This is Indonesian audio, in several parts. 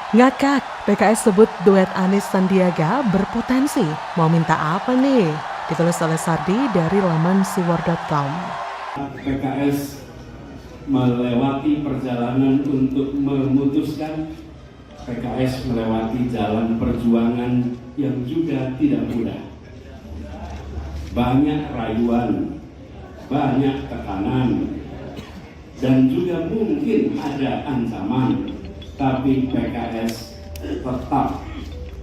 Ngakak, PKS sebut duet Anies Sandiaga berpotensi. Mau minta apa nih? Ditulis oleh Sardi dari laman siwar.com. PKS melewati perjalanan untuk memutuskan. PKS melewati jalan perjuangan yang juga tidak mudah. Banyak rayuan, banyak tekanan, dan juga mungkin ada ancaman. Tapi PKS tetap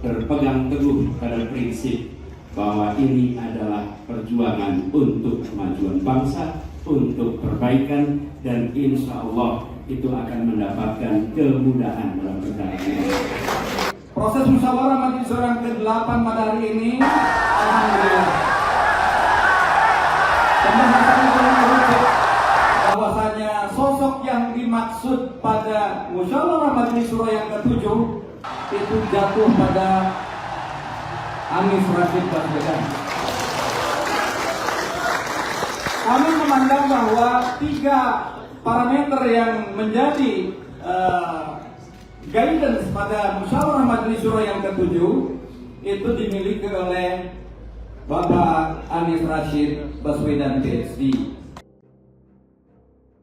berpegang teguh pada prinsip bahwa ini adalah perjuangan untuk kemajuan bangsa, untuk perbaikan, dan insya Allah itu akan mendapatkan kemudahan dalam perjalanan. Proses musyawarah majelis syuro yang ke-8 pada hari ini, alhamdulillah, pembahasan itu merujuk bahwasanya sosok yang dimaksud pada musyawarah majelis syuro yang ke-7 itu jatuh pada Anies Rashid Baswedan. Kami memandang bahwa 3 parameter yang menjadi guidance pada musyawarah majelis syuro yang ke-7 itu dimiliki oleh Bapak Anies Rashid Baswedan PhD.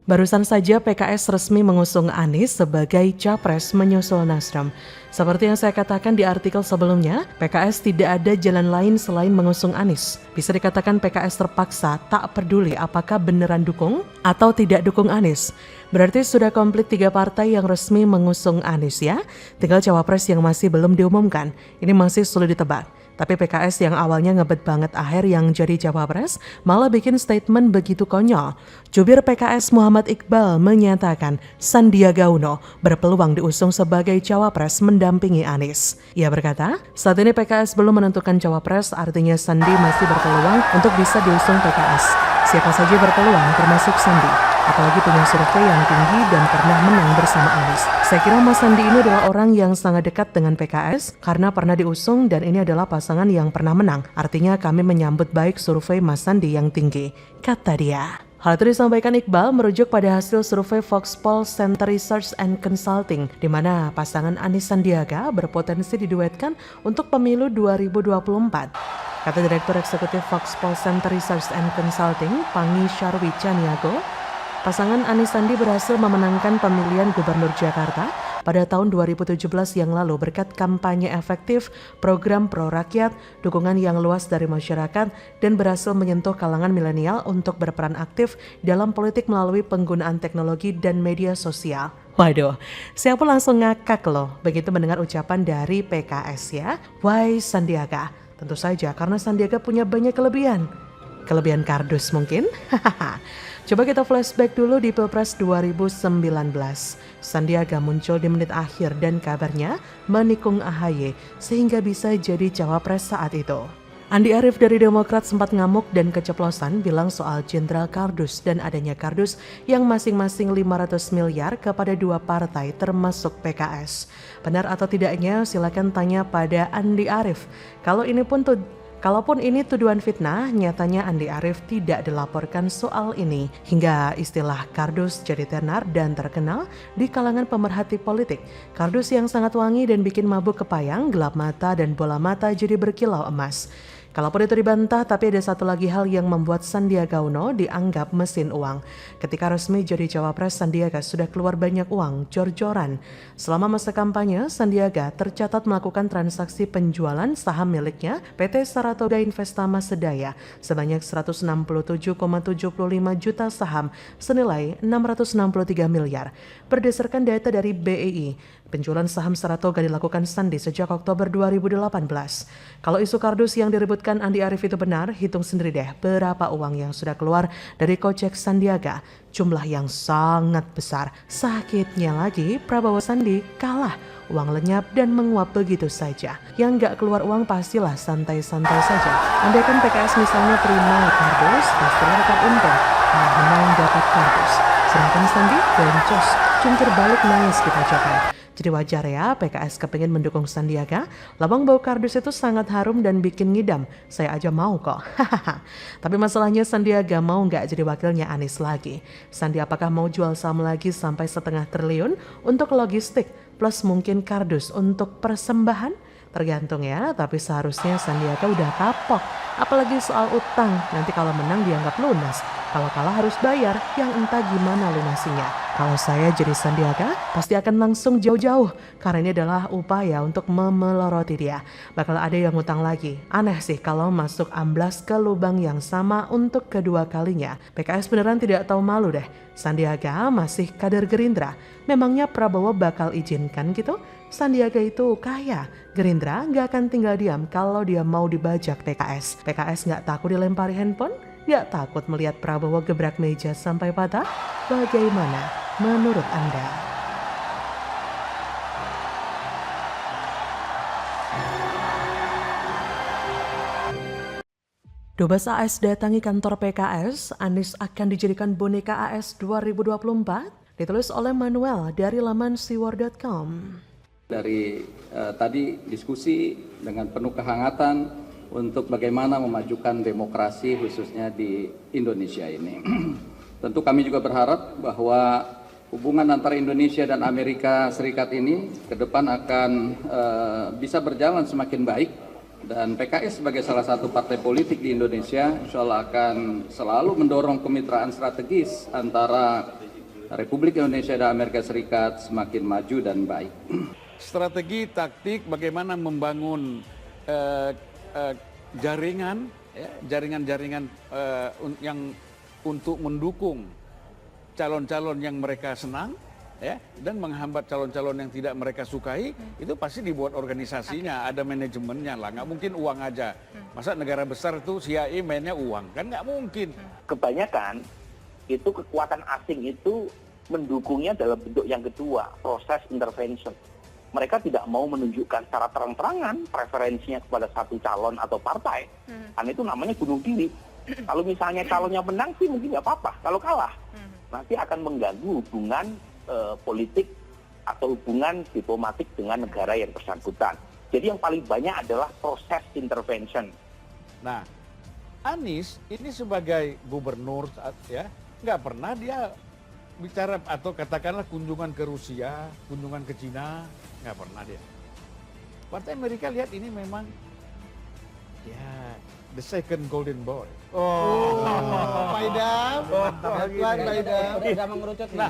Barusan saja PKS resmi mengusung Anies sebagai capres menyusul Nasdem. Seperti yang saya katakan di artikel sebelumnya, PKS tidak ada jalan lain selain mengusung Anies. Bisa dikatakan PKS terpaksa tak peduli apakah beneran dukung atau tidak dukung Anies. Berarti sudah komplit 3 partai yang resmi mengusung Anies ya. Tinggal cawapres yang masih belum diumumkan. Ini masih sulit ditebak. Tapi PKS yang awalnya ngebet banget Aher yang jadi cawapres malah bikin statement begitu konyol. Jubir PKS Muhammad Iqbal menyatakan Sandiaga Uno berpeluang diusung sebagai cawapres mendampingi Anies. Ia berkata, saat ini PKS belum menentukan cawapres, artinya Sandi masih berpeluang untuk bisa diusung PKS. Siapa saja berpeluang termasuk Sandi. Apalagi punya survei yang tinggi dan pernah menang bersama Anies. Saya kira Mas Sandi ini adalah orang yang sangat dekat dengan PKS karena pernah diusung dan ini adalah pasangan yang pernah menang. Artinya kami menyambut baik survei Mas Sandi yang tinggi, kata dia. Hal itu disampaikan Iqbal merujuk pada hasil survei Foxpol Center Research and Consulting, di mana pasangan Anies Sandiaga berpotensi diduetkan untuk pemilu 2024. Kata Direktur Eksekutif Foxpol Center Research and Consulting, Pangi Sharwi Caniago, pasangan Anies Sandi berhasil memenangkan pemilihan Gubernur Jakarta pada tahun 2017 yang lalu berkat kampanye efektif, program pro rakyat, dukungan yang luas dari masyarakat, dan berhasil menyentuh kalangan milenial untuk berperan aktif dalam politik melalui penggunaan teknologi dan media sosial. Waduh, saya pun langsung ngakak loh begitu mendengar ucapan dari PKS ya. Why Sandiaga? Tentu saja karena Sandiaga punya banyak kelebihan. Kelebihan kardus mungkin? Coba kita flashback dulu di Pilpres 2019. Sandiaga muncul di menit akhir dan kabarnya menikung AHY sehingga bisa jadi cawapres saat itu. Andi Arief dari Demokrat sempat ngamuk dan keceplosan bilang soal jenderal kardus dan adanya kardus yang masing-masing 500 miliar kepada 2 partai termasuk PKS. Benar atau tidaknya silakan tanya pada Andi Arief. Kalaupun ini tuduhan fitnah, nyatanya Andi Arief tidak dilaporkan soal ini. Hingga istilah kardus jadi tenar dan terkenal di kalangan pemerhati politik. Kardus yang sangat wangi dan bikin mabuk kepayang, gelap mata dan bola mata jadi berkilau emas. Kalaupun itu dibantah, tapi ada satu lagi hal yang membuat Sandiaga Uno dianggap mesin uang. Ketika resmi jadi cawapres, Sandiaga sudah keluar banyak uang, jor-joran. Selama masa kampanye, Sandiaga tercatat melakukan transaksi penjualan saham miliknya PT Saratoga Investama Sedaya sebanyak 167,75 juta saham senilai 663 miliar. Berdasarkan data dari BEI, penjualan saham Saratoga dilakukan Sandi sejak Oktober 2018. Kalau isu kardus yang diributkan Andi Arief itu benar, hitung sendiri deh berapa uang yang sudah keluar dari kocek Sandiaga. Jumlah yang sangat besar. Sakitnya lagi, Prabowo Sandi kalah. Uang lenyap dan menguap begitu saja. Yang nggak keluar uang pastilah santai-santai saja. Andaikan PKS misalnya terima kardus, pastilah tetap untung. Menang dapat kardus. Sedangkan Sandi bencos, jungkir balik nangis kita coba. Jadi wajar ya PKS kepingin mendukung Sandiaga. Lambang bau kardus itu sangat harum dan bikin ngidam. Saya aja mau kok. Tapi masalahnya Sandiaga mau nggak jadi wakilnya Anies lagi? Sandi apakah mau jual saham lagi sampai 0,5 triliun untuk logistik? plus mungkin kardus untuk persembahan? Tergantung ya, tapi seharusnya Sandiaga udah kapok. Apalagi soal utang, nanti kalau menang dianggap lunas. Kalau kalah harus bayar, yang entah gimana lunasinya. Kalau saya jadi Sandiaga, pasti akan langsung jauh-jauh. Karena ini adalah upaya untuk memeloroti dia. Bakal ada yang ngutang lagi. Aneh sih kalau masuk amblas ke lubang yang sama untuk kedua kalinya. PKS beneran tidak tahu malu deh. Sandiaga masih kader Gerindra. Memangnya Prabowo bakal izinkan gitu? Sandiaga itu kaya. Gerindra nggak akan tinggal diam kalau dia mau dibajak PKS. PKS nggak takut dilempari handphone? Nggak takut melihat Prabowo gebrak meja sampai patah? Bagaimana menurut Anda? Dubes AS datangi kantor PKS, Anies akan dijadikan boneka AS 2024? Ditulis oleh Manuel dari laman siwar.com. Dari tadi diskusi dengan penuh kehangatan untuk bagaimana memajukan demokrasi khususnya di Indonesia ini. Tentu kami juga berharap bahwa hubungan antara Indonesia dan Amerika Serikat ini ke depan akan bisa berjalan semakin baik, dan PKS sebagai salah satu partai politik di Indonesia insya Allah akan selalu mendorong kemitraan strategis antara Republik Indonesia dan Amerika Serikat semakin maju dan baik. Strategi taktik bagaimana membangun jaringan, ya, jaringan-jaringan yang untuk mendukung calon-calon yang mereka senang, ya, dan menghambat calon-calon yang tidak mereka sukai. Itu pasti dibuat organisasinya, ada manajemennya lah. Nggak mungkin uang aja. Masa negara besar itu CIA mainnya uang, kan nggak mungkin. Kebanyakan itu kekuatan asing itu mendukungnya dalam bentuk yang kedua, proses intervention. Mereka tidak mau menunjukkan secara terang-terangan preferensinya kepada satu calon atau partai. Karena itu namanya bunuh diri. Kalau misalnya calonnya menang sih mungkin nggak apa-apa. Kalau kalah, nanti akan mengganggu hubungan politik atau hubungan diplomatik dengan negara yang bersangkutan. Jadi yang paling banyak adalah proses intervention. Nah, Anies ini sebagai gubernur, ya, nggak pernah dia bicara atau katakanlah kunjungan ke Rusia, kunjungan ke Cina, nggak pernah dia. Partai Amerika lihat ini memang ya the second golden boy. Pak Idam, Pak Idam, tidak mengerucut Nah,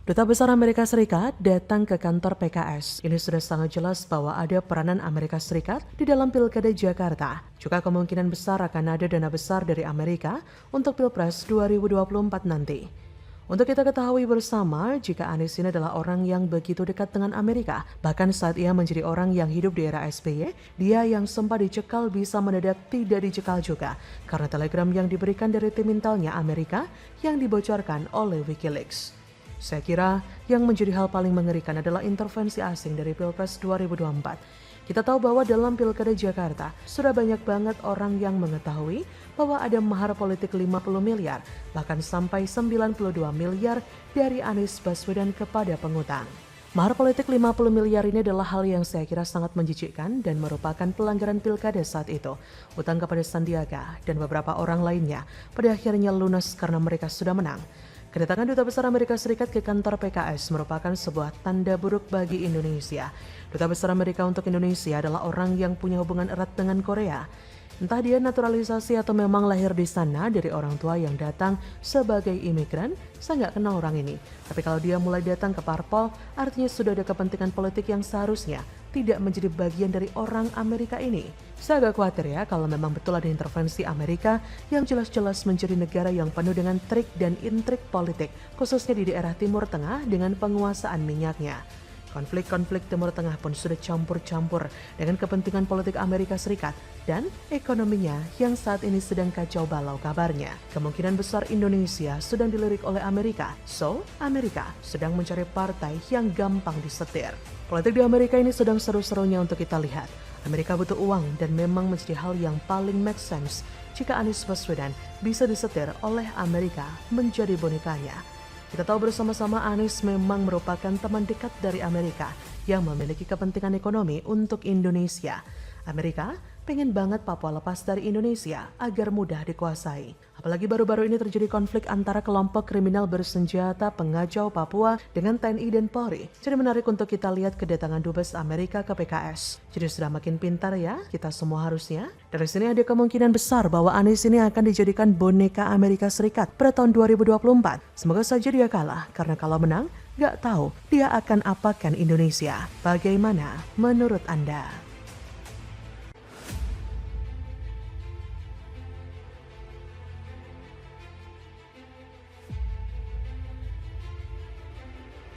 Duta Besar Amerika Serikat datang ke kantor PKS. Ini sudah sangat jelas bahwa ada peranan Amerika Serikat di dalam Pilkada Jakarta. Juga kemungkinan besar akan ada dana besar dari Amerika untuk Pilpres 2024 nanti. Untuk kita ketahui bersama, jika Anies ini adalah orang yang begitu dekat dengan Amerika, bahkan saat ia menjadi orang yang hidup di era SBY, dia yang sempat dicekal bisa mendadak tidak dicekal juga, karena telegram yang diberikan dari tim intelnya Amerika yang dibocorkan oleh Wikileaks. Saya kira yang menjadi hal paling mengerikan adalah intervensi asing dari Pilpres 2024. Kita tahu bahwa dalam Pilkada Jakarta sudah banyak banget orang yang mengetahui bahwa ada mahar politik 50 miliar, bahkan sampai 92 miliar dari Anies Baswedan kepada pengutang. Mahar politik 50 miliar ini adalah hal yang saya kira sangat menjijikkan dan merupakan pelanggaran pilkada saat itu. Utang kepada Sandiaga dan beberapa orang lainnya pada akhirnya lunas karena mereka sudah menang. Kedatangan Duta Besar Amerika Serikat ke kantor PKS merupakan sebuah tanda buruk bagi Indonesia. Duta Besar Amerika untuk Indonesia adalah orang yang punya hubungan erat dengan Korea. Entah dia naturalisasi atau memang lahir di sana dari orang tua yang datang sebagai imigran, saya nggak kenal orang ini. Tapi kalau dia mulai datang ke parpol, artinya sudah ada kepentingan politik yang seharusnya tidak menjadi bagian dari orang Amerika ini. Saya agak khawatir ya kalau memang betul ada intervensi Amerika yang jelas-jelas menjadi negara yang penuh dengan trik dan intrik politik, khususnya di daerah Timur Tengah dengan penguasaan minyaknya. Konflik-konflik Timur Tengah pun sudah campur-campur dengan kepentingan politik Amerika Serikat dan ekonominya yang saat ini sedang kacau balau kabarnya. Kemungkinan besar Indonesia sedang dilirik oleh Amerika, so Amerika sedang mencari partai yang gampang disetir. Politik di Amerika ini sedang seru-serunya untuk kita lihat. Amerika butuh uang dan memang menjadi hal yang paling make sense jika Anies Baswedan bisa disetir oleh Amerika menjadi bonekanya. Kita tahu bersama-sama Anies memang merupakan teman dekat dari Amerika yang memiliki kepentingan ekonomi untuk Indonesia. Amerika pengen banget Papua lepas dari Indonesia agar mudah dikuasai. Apalagi baru-baru ini terjadi konflik antara kelompok kriminal bersenjata pengacau Papua dengan TNI dan Polri. Jadi menarik untuk kita lihat kedatangan Dubes Amerika ke PKS. Jadi sudah makin pintar ya kita semua harusnya. Dari sini ada kemungkinan besar bahwa Anies ini akan dijadikan boneka Amerika Serikat pada tahun 2024. Semoga saja dia kalah, karena kalau menang, gak tahu dia akan apakan Indonesia. Bagaimana menurut Anda?